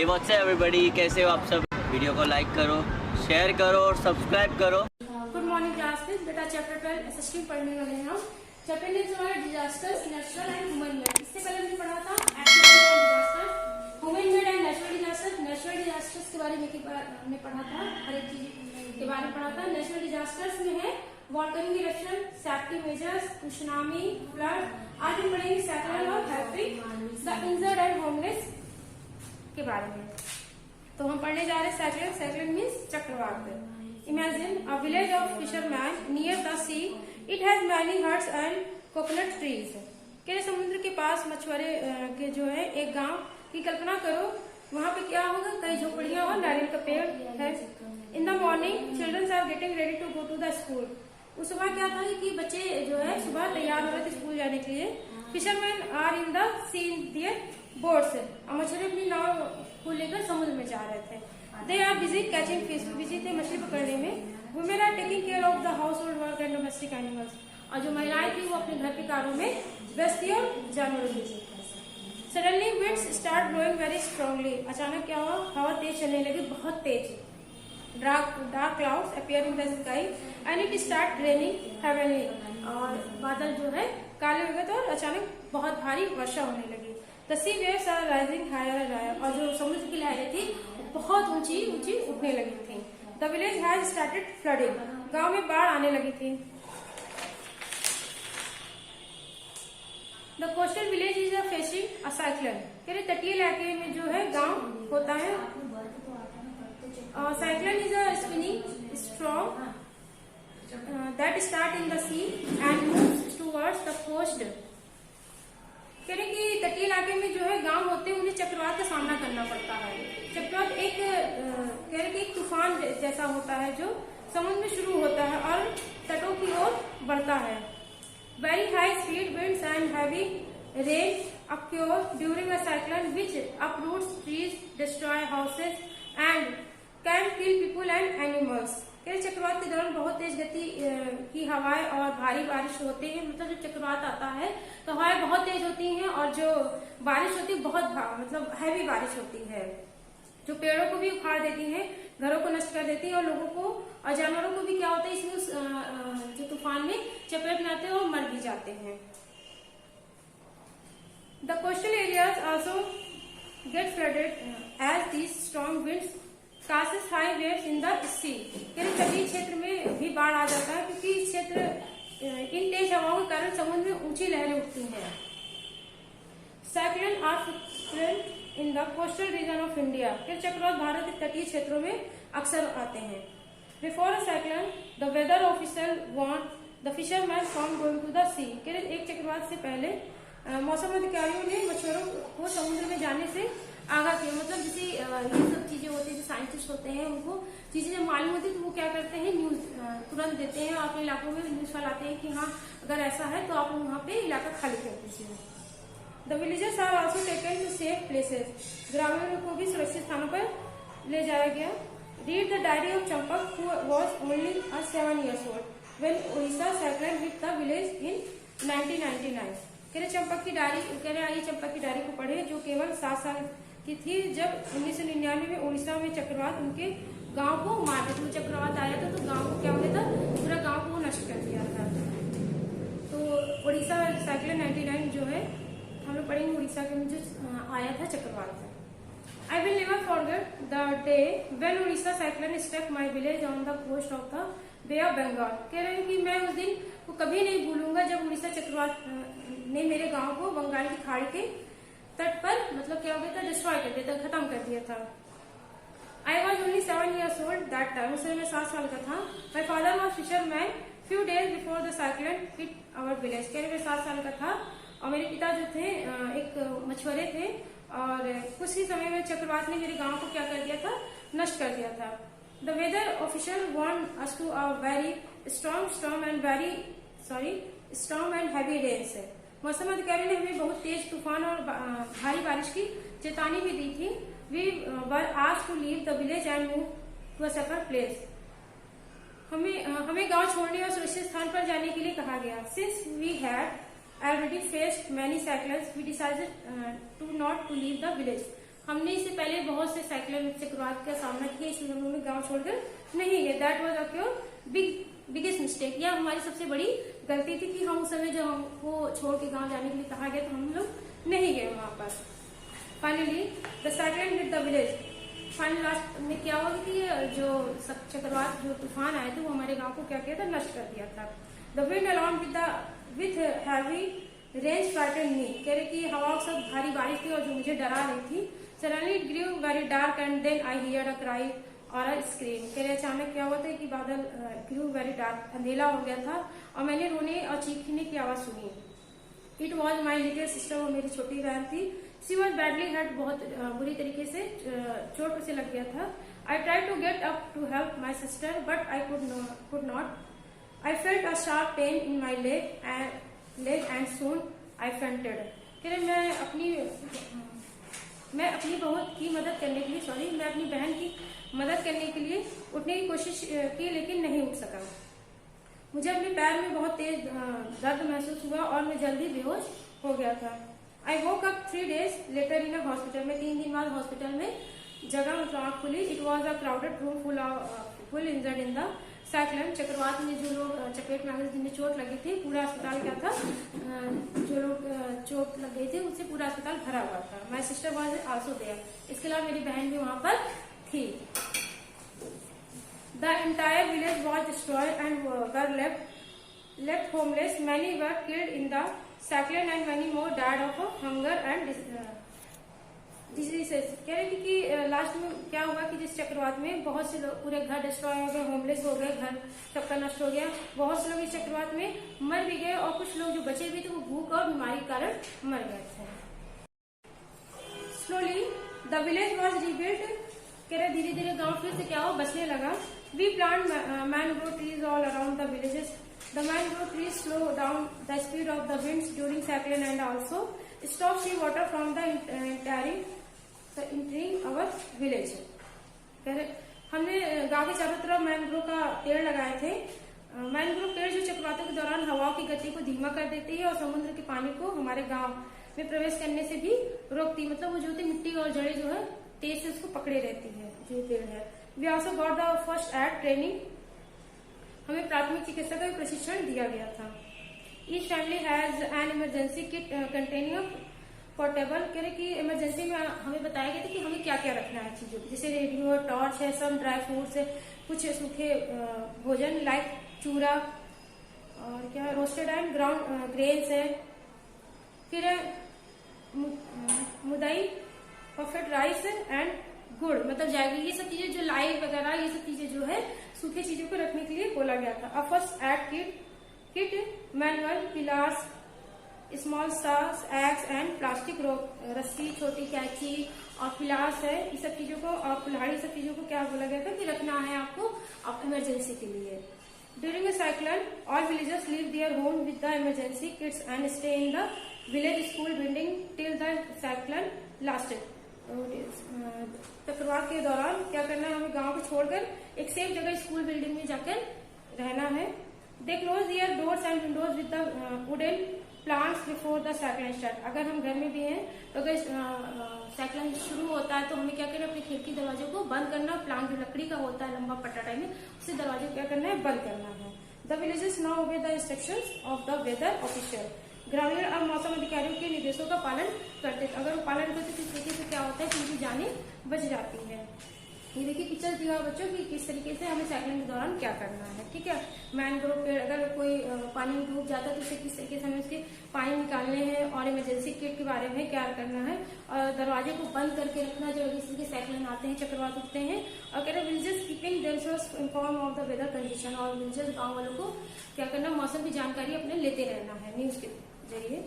Hey what's up everybody, कैसे हो आप सब। वीडियो को लाइक करो, शेयर करो और सब्सक्राइब करो। गुड मॉर्निंग क्लास में बेटा चैप्टर 12 एसएसटी पढ़ने वाले हैं हम। चैप्टर नेम हमारा disasters, natural and human made. इससे पहले हमने पढ़ा था accident and disasters, human made and natural disasters. Natural disasters के बारे में हमने पढ़ा था, हर एक चीज के बारे में पढ़ा था। नेचुरल डिजास्टर्स में है volcanic eruption, safety measures, tsunami, flood. आज हम पढ़ेंगे साइक्लोन और हैट्रिक, द इंजर्ड एंड होमलेस के बारे में। तो हम पढ़ने जा रहे हैं साइक्लोन। साइक्लोन मीन्स चक्रवात। Imagine a village of fisherman near the sea, it has many huts and coconut trees. के समुद्र के पास मछुआरे के जो है एक गांव की कल्पना करो, वहाँ पे क्या होगा, कई झोपड़ियां और नारियल का पेड़ है। In the morning children are getting ready to go to the school. उस सुबह क्या था कि बच्चे जो है सुबह तैयार हो रहे थे स्कूल जाने के लिए। Fisherman are in the sea in their boats. मछुआरे अपनी नाव को लेकर समुद्र में जा रहे थे। They are busy catching fish, busy थे मछली पकड़ने में। Women are taking care of the household work and domestic animals. और जो महिलाएं थी वो अपने घर के कार्यों में व्यस्त थी और जानवरों में। Suddenly winds start blowing very strongly. अचानक क्या हुआ, हवा तेज चलने लगी, बहुत तेज। Dark clouds appear in the sky and it start raining heavenly. और बादल जो है काले हो गए थे और अचानक बहुत भारी वर्षा होने लगी। The sea waves are rising higher and higher. और जो समुद्र की लहरें थी बहुत ऊंची ऊंची उठने लगी थी। The village has started flooding. गांव में बाढ़ आने लगी थी। The coastal village is a facing a cyclone. कह तटीय इलाके में जो है गांव होता है। Cyclone is a spinning storm that start in the sea and moves towards the coast. कह रहे कि तटीय इलाके में जो है गांव होते हैं, उन्हें चक्रवात का सामना करना पड़ता है। चक्रवात एक कह रहे कि एक तूफान जैसा होता है जो समुद्र में शुरू होता है और तटों की ओर बढ़ता है। Very high speed winds and heavy rain occur during a cyclone which uproots trees, destroy houses and can kill people and animals। चक्रवात के दौरान बहुत तेज गति की हवाएं और भारी बारिश होती है। मतलब जब चक्रवात आता है तो हवाएं बहुत तेज होती हैं और जो बारिश होती है बहुत मतलब हैवी बारिश होती है, जो पेड़ों को भी उखाड़ देती है, घरों को नष्ट कर देती है और लोगों को और जानवरों को भी क्या होता है इसमें जो तूफान में चपेट में आते हैं और मर भी जाते हैं। The coastal areas also get flooded as these strong winds causes high waves in the sea। तटीय क्षेत्र में भी बाढ़ आ जाता है क्योंकि इस क्षेत्र इन तेज हवाओं के कारण समुद्र में ऊंची लहरें उठती हैं। Cyclone are frequent in the coastal region of India. चक्रवात भारत के तटीय क्षेत्रों में अक्सर आते हैं। Before a cyclone the weather officer warned the fisherman from going to the sea. एक चक्रवात से पहले मौसम अधिकारियों ने मछुआरों को समुद्र में जाने से आगाह किया। मतलब जैसे ये सब चीजें होती है, जो साइंटिस्ट होते हैं उनको चीजें जब मालूम होती है तो वो क्या करते हैं, न्यूज तुरंत देते हैं और अपने इलाकों में न्यूज फैलाते हैं कि हाँ अगर ऐसा है तो आप वहाँ पे इलाका खाली कर दीजिए। The villagers are also taken to safe places. ग्रामीणों को भी सुरक्षित स्थानों पर ले जाया गया। Read the diary of Champak who was only 7 years old when Orissa cyclone hit the village in 1999। Champak की डायरी आइए चंपक की डायरी को पढ़े, जो केवल 7 साल की थी जब 1999 में उड़ीसा में चक्रवात उनके गांव को मार दिया। तो चक्रवात आया था तो गांव को क्या हो गया था, पूरा गांव को नष्ट कर दिया था। तो उड़ीसा साइक्लोन 99 जो है हम लोग पढ़ेंगे उड़ीसा के में जो आया था चक्रवात। I will never forget the day when Orissa cyclone struck my village on the coast of the Bay of Bengal. कह रहे हैं कि मैं उस दिन को कभी नहीं भूलूंगा जब उड़ीसा चक्रवात ने मेरे गांव को बंगाल की खाड़ी के तट पर मतलब क्या हो गया था, डिस्ट्रॉय कर दिया था, खत्म कर दिया था। I was only 7 years old that time. उस समय मैं 7 साल का था। My father was fisherman few days before the cyclone hit our village. कह रहे मैं 7 साल का था और मेरे पिता जो थे एक मछुआरे थे और कुछ ही समय में चक्रवात ने मेरे गांव को क्या कर दिया था, नष्ट कर दिया था। The weather official warned us to a very strong and heavy rains. मौसम अधिकारी ने हमें बहुत तेज तूफान और भारी बारिश की चेतावनी भी दी थी। We were asked to leave the village and move to a safer place. हमें गांव छोड़ने और सुरक्षित स्थान पर जाने के लिए कहा गया। Since we had already faced many cyclones, we decided to not to leave the village। हमने इससे पहले बहुत से साइक्लोन चक्रवात का सामना किया, इसलिए हम लोग गाँव छोड़कर नहीं गए। That was a biggest mistake. यह हमारी सबसे बड़ी गलती थी कि हम उस समय जब हमको छोड़ के गाँव जाने के लिए कहा गया तो हम लोग नहीं गए वहां पर। Finally the cyclone hit the village. Final last में क्या हुआ कि जो चक्रवात जो तूफान आए थे वो हमारे गांव को क्या किया था, नष्ट कर दिया था। The wind along with heavy rains frightened me. कह रहे कि हवा के साथ भारी बारिश थी और जो मुझे डरा रही थी। Suddenly it grew very dark and then I heard a cry और अ स्क्रीम। कह रहे अचानक क्या हुआ था कि बादल ग्रू वेरी डार्क, अंधेला हो गया था और मैंने रोने और चीखने की आवाज सुनी। It was my little sister, वो मेरी छोटी बहन थी। सी वॉज बैडली हर्ट, बहुत बुरी तरीके से चोट उसे लग गया था। I try to get up to help my sister but I could not. I felt a sharp pain in my leg and soon I fainted. कह रहे मैं अपनी बहुत की मदद करने के लिए मैं अपनी बहन की मदद करने के लिए उठने की कोशिश की लेकिन नहीं उठ सका। मुझे अपने पैर में बहुत तेज दर्द महसूस हुआ और मैं जल्दी बेहोश हो गया था। I woke up 3 days later in a hospital में। 3 दिन बाद हॉस्पिटल में जगह आँख खुली। It was a crowded room full injured in the cyclone. चक्रवात में जो लोग चपेट में आ गए, जिन्हें चोट लगी थी, पूरा अस्पताल क्या था, जो लोग चोट लग गई थी उनसे पूरा अस्पताल भरा हुआ था। My sister was also there. इसके अलावा मेरी बहन भी वहां पर थी। The entire village was destroyed and were left homeless. Many were killed in the cyclone and many more died of hunger and diseases. कह रहे थे कि लास्ट में क्या हुआ कि जिस चक्रवात में बहुत से लोग, पूरे घर डिस्ट्रॉय हो गए, होमलेस हो गए, घर सबका नष्ट हो गया। बहुत से लोग इस चक्रवात में मर भी गए और कुछ लोग जो बचे भी थे वो भूख और बीमारी के कारण मर गए थे। Slowly the village was rebuild. कह रहे धीरे धीरे गाँव फिर से क्या हो, बचने लगा। We plant mangrove trees all around the villages. The mangrove trees slow down the speed of the winds during cyclone and also stop sea water from the entering our village. हमने गांव के चारों तरफ मैनग्रोव का पेड़ लगाए थे। Mangrove पेड़ जो चक्रवातों के दौरान हवाओं की गति को धीमा कर देती है और समुद्र के पानी को हमारे गांव में प्रवेश करने से भी रोकती। मतलब वो जो होती मिट्टी और जड़ें जो है तेज से उसको पकड़े रहती है, जो पेड़ है। We also got the first aid training. हमें प्राथमिक चिकित्सा का प्रशिक्षण दिया गया था। Each family has an emergency kit containing portable. कह रहे कि इमरजेंसी में हमें बताया गया था कि हमें क्या क्या रखना है चीजों, जैसे रेडियो, टॉर्च है, सम ड्राई फ्रूट्स है, कुछ सूखे भोजन लाइक चूरा और क्या रोस्टेड एंड ग्राउंड ग्रेन्स है, फिर मुदाई, परफेक्ट राइस एंड गुड़, मतलब जाएगी। ये सब चीजें जो लाइव वगैरह ये सब चीजें जो है सूखे चीजों को रखने के लिए बोला गया था। अब first aid kit manual, pliers, small stars, eggs and plastic रस्सी, छोटी कैंची और पिलास है, ये सब चीजों को और कुल्हाड़ी, सब चीजों को क्या बोला गया था कि रखना है आपको आप इमरजेंसी के लिए। During a cyclone all villagers leave their home with the emergency Kitts and stay in the village school building till the cyclone lasted. चक्रवात के दौरान क्या करना है, हमें गांव को छोड़कर एक सेफ जगह स्कूल बिल्डिंग में जाकर रहना है। They close their doors and windows with the wooden plants before the cyclone start. अगर हम घर में भी हैं तो अगर साइक्लोन शुरू होता है तो हमें क्या करना है, अपने खिड़की दरवाजों को बंद करना। प्लांट जो लकड़ी का होता है लंबा पट्टा टाइप में, उसे दरवाजे को क्या करना है, बंद करना है। The villages now obey the instructions of the weather official. ग्रामीण अब मौसम अधिकारियों के निर्देशों का पालन करते थे। अगर वो पालन करते तो इस तरीके से क्या होता है कि उनकी जानें बच जाती है। ये देखिए पिक्चर दिया बच्चों की किस तरीके से हमें साइक्लोन के दौरान क्या करना है। ठीक है, मैनग्रोव पेड़ अगर कोई पानी में डूब जाता है तो उसे किस तरीके से हमें उसके पानी निकालने हैं और इमरजेंसी किट के बारे में क्या करना है और दरवाजे को बंद करके रखना जब इस तरीके साइक्लोन आते हैं, चक्रवात उठते हैं। और कह रहे villagers keeping themselves inform of the weather condition. और विलेजर्स गाँव वालों को क्या करना, मौसम की जानकारी अपने लेते रहना है न्यूज के जरिए।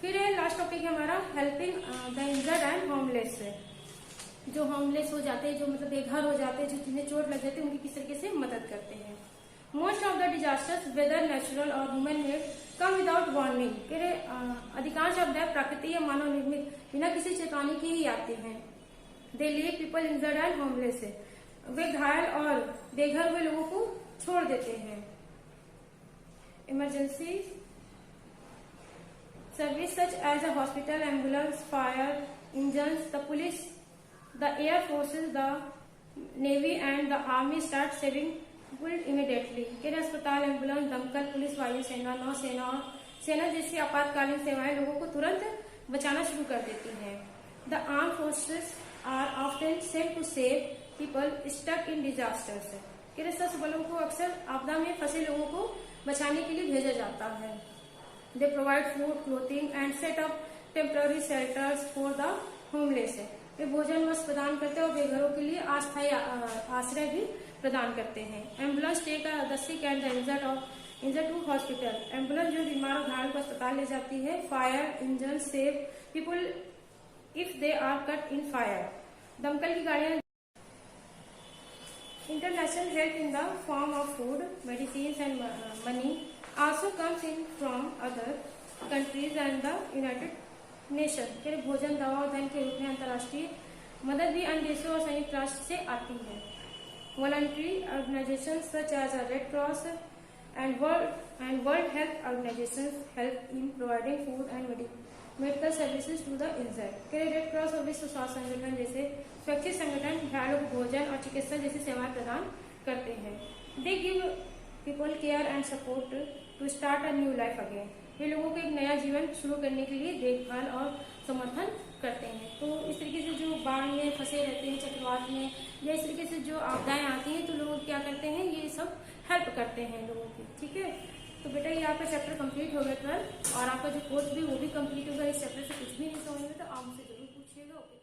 फिर लास्ट टॉपिक है हमारा helping the injured and homeless. जो होमलेस हो जाते हैं, जो मतलब बेघर हो जाते हैं, जो जिन्हें चोट लग जाती है, उनकी किस तरीके से मदद करते हैं। Most of the disasters whether natural और human made come without warning. कह रहे अधिकांश आपदा प्राकृतिक या मानव निर्मित बिना किसी चेतावनी के ही आते हैं। They leave people injured and homeless. वे घायल और बेघर हुए लोगों को छोड़ देते हैं। Emergency service such as a hospital, ambulance, fire engines, the police, the air forces, the navy and the army start saving people immediately. के अस्पताल, एम्बुलेंस, दमकल, पुलिस, वायुसेना, नौसेना और सेना जैसी आपातकालीन सेवाएं लोगों को तुरंत बचाना शुरू कर देती हैं. The armed forces are often sent to save people stuck in disasters. के सशस्त्र बलों को अक्सर आपदा में फंसे लोगों को बचाने के लिए भेजा जाता है. They provide food, clothing and set up temporary shelters for the homeless. वे भोजन वस्त्र प्रदान करते हैं और बेघरों के लिए अस्थायी आश्रय भी प्रदान करते हैं. Ambulance take the sick and the injured to hospital. Ambulance जो बीमार और घायल को अस्पताल ले जाती है. Fire engine save people if they are cut in fire. दमकल की गाड़ियां international help in the form of food, medicines and money also comes in from other countries and the United Nations. फिर भोजन, दवा और धन के रूप में अंतर्राष्ट्रीय मदद भी अन्य देशों और संयुक्त राष्ट्र से आती है. Voluntary organizations such as Red Cross and World Health Organizations help in providing food and medical services to the injured. Red cross और विश्व स्वास्थ्य संगठन जैसे स्वैच्छिक संगठन घायलों को भोजन और चिकित्सा जैसी सेवाएं प्रदान करते हैं. They give people care and support to start a new life again. वे लोगों को एक नया जीवन शुरू करने के लिए देखभाल और समर्थन करते हैं. तो इस तरीके से जो बाढ़ में फंसे रहते हैं, चक्रवात में या इस तरीके से जो आपदाएं आती हैं, तो लोग क्या करते हैं, ये सब हेल्प करते हैं लोगों की. ठीक है, तो बेटा ये आपका चैप्टर कंप्लीट हो गया 12 और आपका जो कोर्स भी वो भी कंप्लीट होगा. इस चैप्टर से कुछ भी नहीं समझ में तो आप मुझसे जरूर पूछिएगा. ओके.